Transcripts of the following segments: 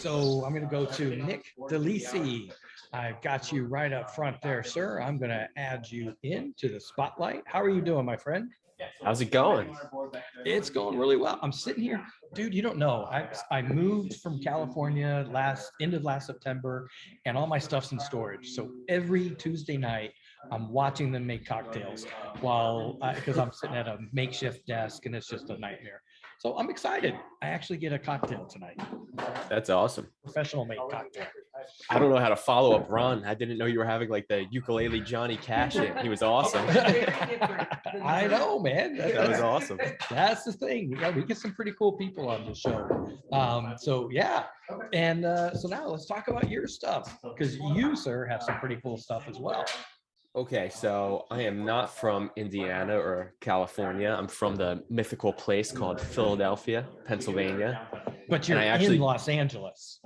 So I'm going to go to Nick DeLisi. I've got you right up front there, sir. I'm going to add you into the spotlight. How are you doing, my friend? How's it going? It's going really well. I'm sitting here, dude. You don't know. I moved from California end of last September, and all my stuff's in storage. So every Tuesday night, I'm watching them make cocktails while because I'm sitting at a makeshift desk, and it's just a nightmare. So I'm excited. I actually get a cocktail tonight. That's awesome. Professional made cocktail. I don't know how to follow up Ron. I didn't know you were having like the ukulele Johnny Cash in. He was awesome. I know, man. That was awesome. That's the thing. We get some pretty cool people on the show. So yeah. And so now let's talk about your stuff, because you, sir, have some pretty cool stuff as well. Okay, so I am not from Indiana or California. I'm from the mythical place called Philadelphia, Pennsylvania. But you're in Los Angeles.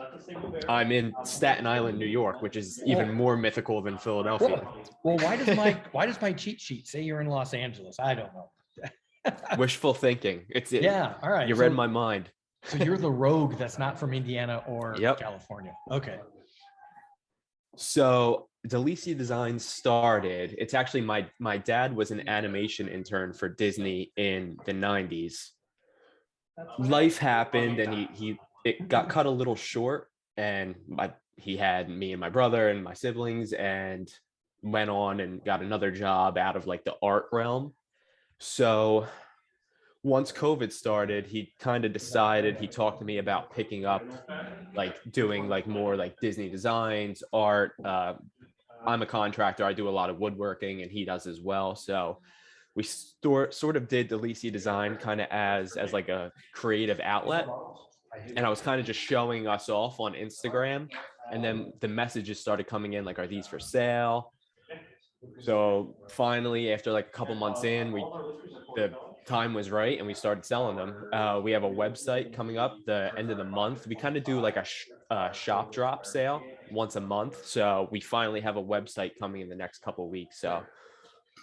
I'm in Staten Island, New York, which is even more mythical than Philadelphia. Well, why does my cheat sheet say you're in Los Angeles? I don't know. Wishful thinking. Yeah, all right. You read my mind. So you're the rogue that's not from Indiana or California. Okay. So DeLisi Design started. It's actually my dad was an animation intern for Disney in the 90s. Life happened and it got cut a little short, and he had me and my brother and my siblings and went on and got another job out of like the art realm. So once COVID started, he kind of decided, he talked to me about picking up, like doing like more like Disney designs, art. I'm a contractor. I do a lot of woodworking and he does as well. So we sort of did DeLisi Design kind of as like a creative outlet. And I was kind of just showing us off on Instagram. And then the messages started coming in like, are these for sale? So finally, after like a couple months in, the time was right and we started selling them. We have a website coming up the end of the month. We kind of do like a shop drop sale once a month. So we finally have a website coming in the next couple of weeks. So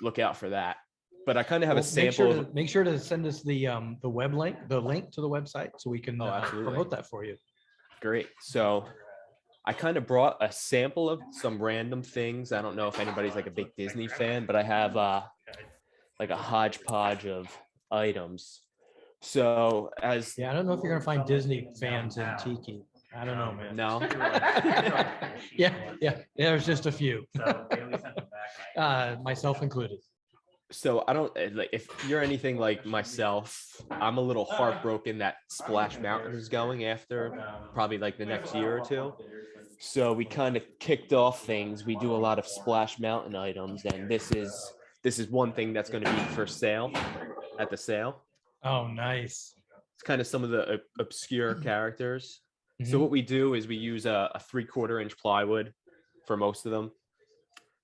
look out for that. But I kind of have a sample. Make sure to send us the link to the website so we can promote that for you. Great. So I kind of brought a sample of some random things. I don't know if anybody's like a big Disney fan, but I have like a hodgepodge of items. So I don't know if you're gonna find Disney fans in Tiki. I don't know, man. No. yeah. There's just a few, myself included. So I don't like, if you're anything like myself, I'm a little heartbroken that Splash Mountain is going after probably like the next year or two. So we kind of kicked off things. We do a lot of Splash Mountain items, and this is one thing that's going to be for sale at the sale. Oh, nice. It's kind of some of the obscure characters. Mm-hmm. So what we do is we use a 3/4 inch plywood for most of them.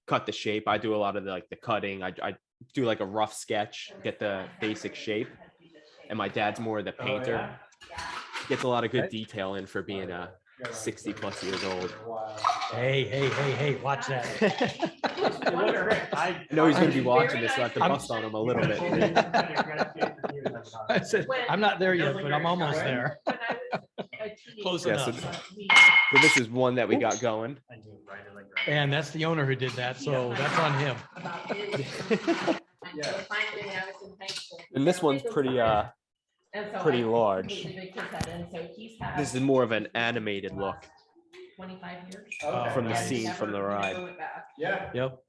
Cut the shape. I do a lot of the cutting. I do like a rough sketch, get the basic shape. And my dad's more the painter. Gets a lot of good detail in for being 60 plus years old. Hey, watch that. I know he's going to be watching this, so I have to bust on him a little bit. I said, I'm not there yet, but I'm almost there. Close enough. So this is one that we got going. And that's the owner who did that, so that's on him. And this one's pretty large. This is more of an animated look. 25 years from the scene from the ride. Yep.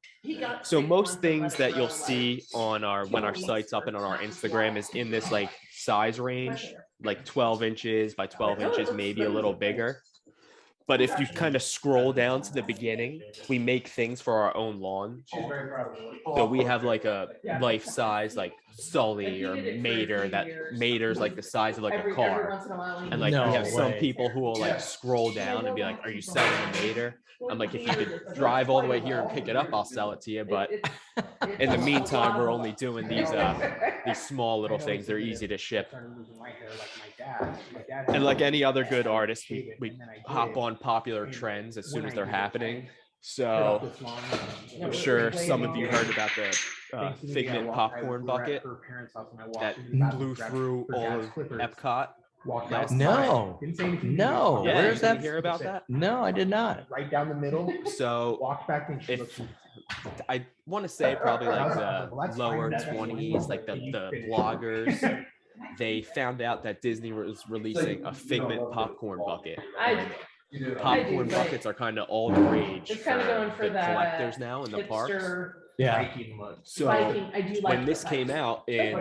So most things that you'll see on when our site's up and on our Instagram is in this like size range, like 12 inches by 12 inches, maybe a little bigger. But if you kind of scroll down to the beginning, we make things for our own lawn. So we have like a life size like Sully or Mater, that Mater's like the size of like a car. And like we have some people who will like scroll down and be like, are you selling a Mater? I'm like, if you could drive all the way here and pick it up, I'll sell it to you. But in the meantime, we're only doing these small little things. They're easy to ship. And like any other good artist, we hop on popular trends as soon as they're happening. So I'm sure some of you heard about the Figment popcorn bucket that blew through all of Epcot. Walked Last out. No. Didn't say anything. No. Yeah, Where's you didn't that? hear about that? No, I did not. Right down the middle. So Walked back and she if looked. I want to say probably like the Well, that's lower fine. That's 20s, like fine. the bloggers, they found out that Disney was releasing a Figment popcorn bucket. And popcorn buckets are kind of all the rage It's for kind of going for the that collectors now in the parks. hipster Yeah. Viking look. So Viking. I do like when this came out in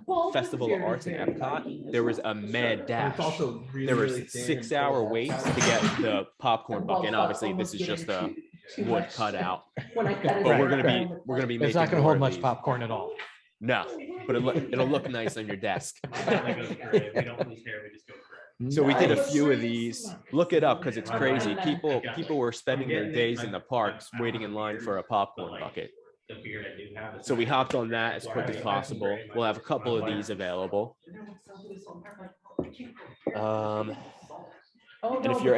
Well, Festival of Arts in very Epcot, Viking. there was a mad But dash. it's also really, There were really thin and 6-hour full. waits to get the popcorn bucket. And obviously this is just a wood cutout. When I cut it But down, we're gonna I be It's making not going to more hold of much these. popcorn at all. No, but it'll look nice on your desk. So we did a Nice. few of these. Look it up because it's crazy. People were spending their days in the parks waiting in line for a popcorn bucket. So we hopped on that as quick as possible. We'll have a couple of these available. And if you're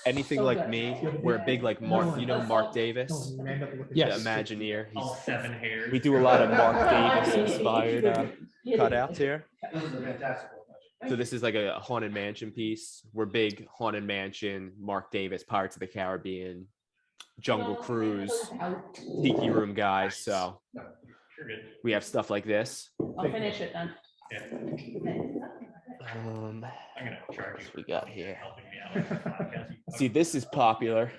anything like me, we're a big like Mark, you know Mark Davis, Yes. the Imagineer. All 7 hairs. We do a lot of Mark Davis inspired cutouts here. So this is like a Haunted Mansion piece. We're big Haunted Mansion, Mark Davis, Pirates of the Caribbean, Jungle Cruise, Tiki Room guys. So we have stuff like this. I'll finish it then. I'm gonna charge you. We got here. Helping me out with the podcast. See, this is popular.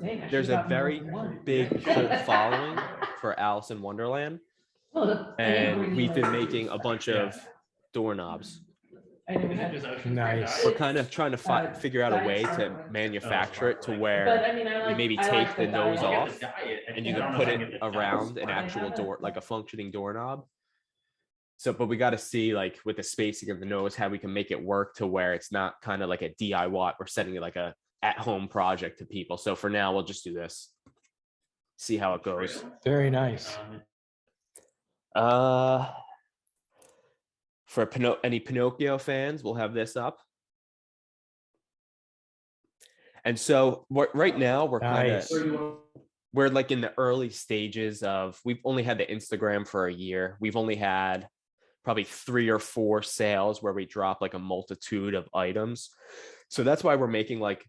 Dang, I There's should've a gotten very more than one. big cult following for Alice in Wonderland, Oh, look, I didn't and bring we've you been my- making a bunch of doorknobs. I know we had- Nice. We're kind of trying to figure out a way to manufacture it to But where I mean, I like. maybe I take like the nose diet. off and you can put it around an actual door, like a functioning doorknob. So, but we got to see like with the spacing of the nose, how we can make it work to where it's not kind of like a DIY. We're setting it like a at-home project to people. So for now, we'll just do this. See how it goes. Very nice. For any Pinocchio fans, we'll have this up. And so right now we're kind of Nice. we're like in the early stages of, we've only had the Instagram for a year. We've only had probably 3 or 4 sales where we drop like a multitude of items. So that's why we're making like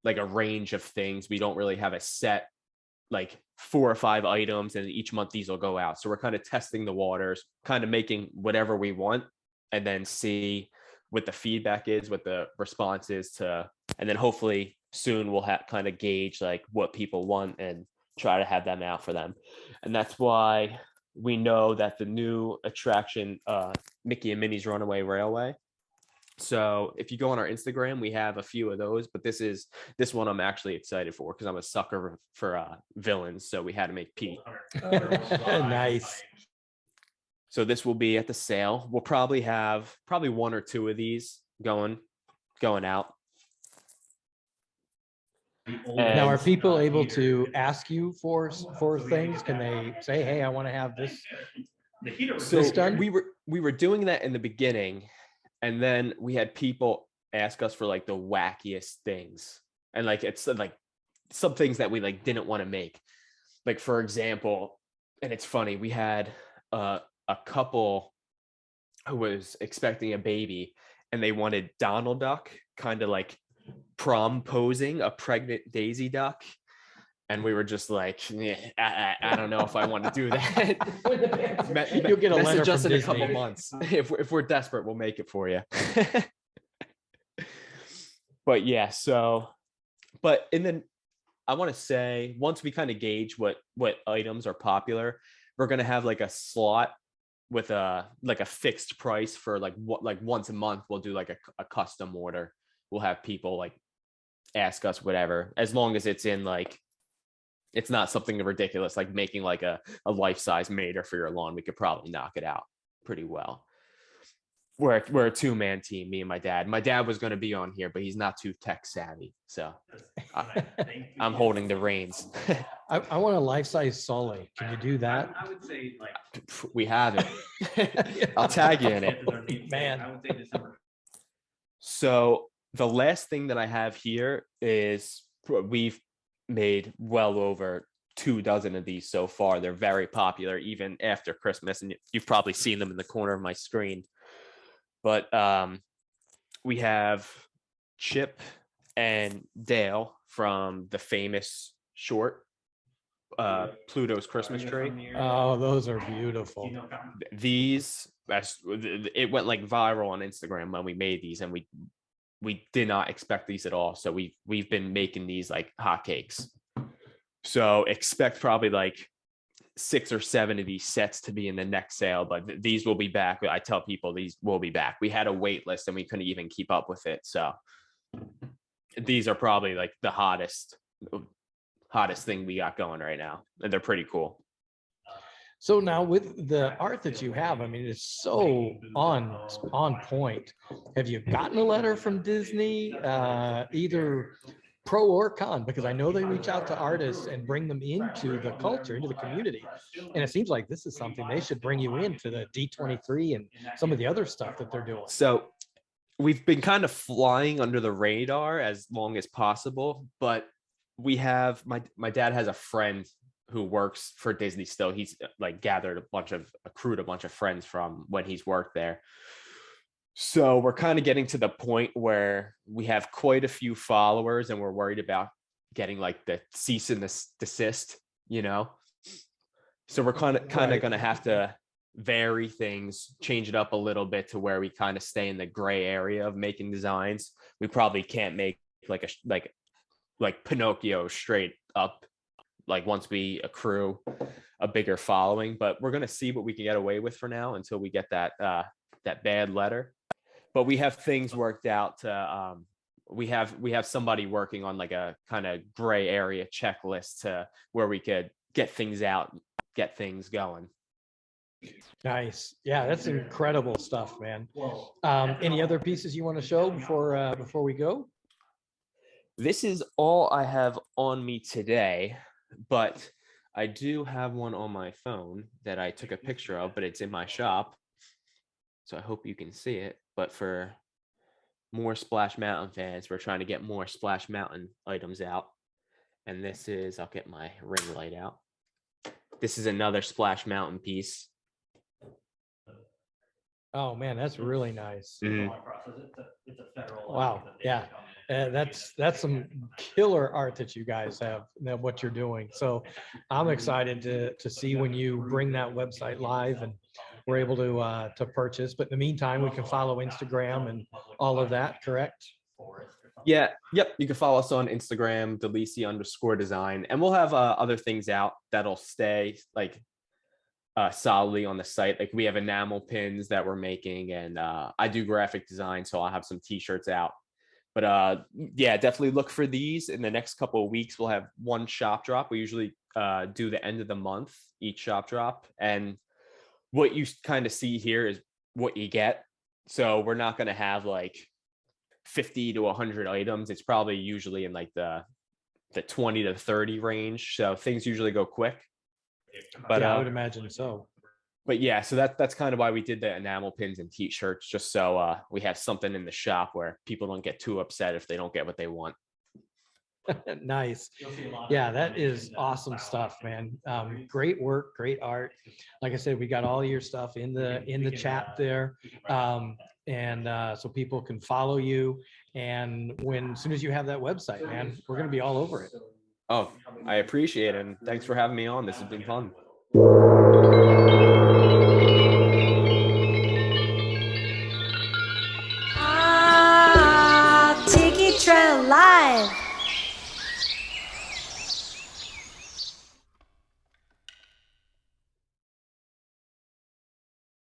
a range of things. We don't really have a set like 4 or 5 items, and each month these will go out. So we're kind of testing the waters, kind of making whatever we want, and then see what the feedback is, what the response is to, and then hopefully soon we'll have kind of gauge like what people want and try to have them out for them. And that's why we know that the new attraction, Mickey and Minnie's Runaway Railway. So if you go on our Instagram, we have a few of those, but this one I'm actually excited for because I'm a sucker for villains. So we had to make Pete. Nice. So this will be at the sale. We'll probably have 1 or 2 of these going out. Now, are And- people able to ask you for things? Can they say, hey, I want to have this? So This done? we were doing that in the beginning, and then we had people ask us for like the wackiest things, and like it's like some things that we like didn't want to make. Like for example, and it's funny, we had a couple who was expecting a baby, and they wanted Donald Duck kind of like prom posing a pregnant Daisy Duck. And we were just like, I don't know if I want to do that. You'll get a letter Message us from in a couple Disney. months. If we're desperate, we'll make it for you. But yeah, so, but and then I want to say, once we kind of gauge what items are popular, we're gonna have like a slot with a fixed price for like once a month we'll do like a custom order. We'll have people like ask us whatever, as long as it's in like, it's not something ridiculous like making like a life-size mater for your lawn. We could probably knock it out pretty well. We're a 2-man team, me and my dad. My dad was going to be on here, but he's not too tech savvy, so I'm holding the reins. I want a life-size Sully. Can you do that? I would say like. We have it. I'll tag you in it. Man. I would say December. So the last thing that I have here is we've made well over 2 dozen of these so far. They're very popular even after Christmas, and you've probably seen them in the corner of my screen. But we have Chip and Dale from the famous short Pluto's Christmas Tree. Oh, those are beautiful. These, it went like viral on Instagram when we made these, and we did not expect these at all. So we've been making these like hotcakes. So expect probably like 6 or 7 of these sets to be in the next sale, but these will be back. I tell people these will be back. We had a wait list and we couldn't even keep up with it. So these are probably like the hottest thing we got going right now, and they're pretty cool. So now with the art that you have, I mean, it's so on point. Have you gotten a letter from Disney, either pro or con? Because I know they reach out to artists and bring them into the culture, into the community. And it seems like this is something they should bring you into the D23 and some of the other stuff that they're doing. So we've been kind of flying under the radar as long as possible, but we have my dad has a friend who works for Disney still. He's like accrued a bunch of friends from when he's worked there. So we're kind of getting to the point where we have quite a few followers and we're worried about getting like the cease and desist, you know? So we're kind of going to have to vary things, change it up a little bit to where we kind of stay in the gray area of making designs. We probably can't make like Pinocchio straight up, like once we accrue a bigger following, but we're going to see what we can get away with for now until we get that bad letter. But we have things worked out to, we have somebody working on like a kind of gray area checklist to where we could get things out, get things going. Nice. Yeah, that's incredible stuff, man. Any other pieces you want to show before we go? This is all I have on me today, but I do have one on my phone that I took a picture of, but it's in my shop. So I hope you can see it. But for more Splash Mountain fans, we're trying to get more Splash Mountain items out. And this is, I'll get my ring light out. This is another Splash Mountain piece. Oh man, that's really nice. Mhm. Wow. Yeah. That's some killer art that you guys have, what you're doing. So I'm excited to see when you bring that website live and we're able to purchase. But in the meantime, we can follow Instagram and all of that, correct? Yeah. Yep. You can follow us on Instagram, DeLisi_design, and we'll have other things out that'll stay like solidly on the site. Like we have enamel pins that we're making, and I do graphic design, so I'll have some t-shirts out. But yeah, definitely look for these in the next couple of weeks. We'll have one shop drop. We usually do the end of the month, each shop drop. And what you kind of see here is what you get. So we're not going to have like 50 to 100 items. It's probably usually in like the 20 to 30 range. So things usually go quick. But yeah, I would imagine so. But yeah, so that's kind of why we did the enamel pins and t-shirts, just so we have something in the shop where people don't get too upset if they don't get what they want. Nice. Yeah, that is awesome stuff, man. Great work, great art. Like I said, we got all your stuff in the chat there. So people can follow you. And as soon as you have that website, man, we're going to be all over it. Oh, I appreciate it. And thanks for having me on. This has been fun. Tiki Trail Live.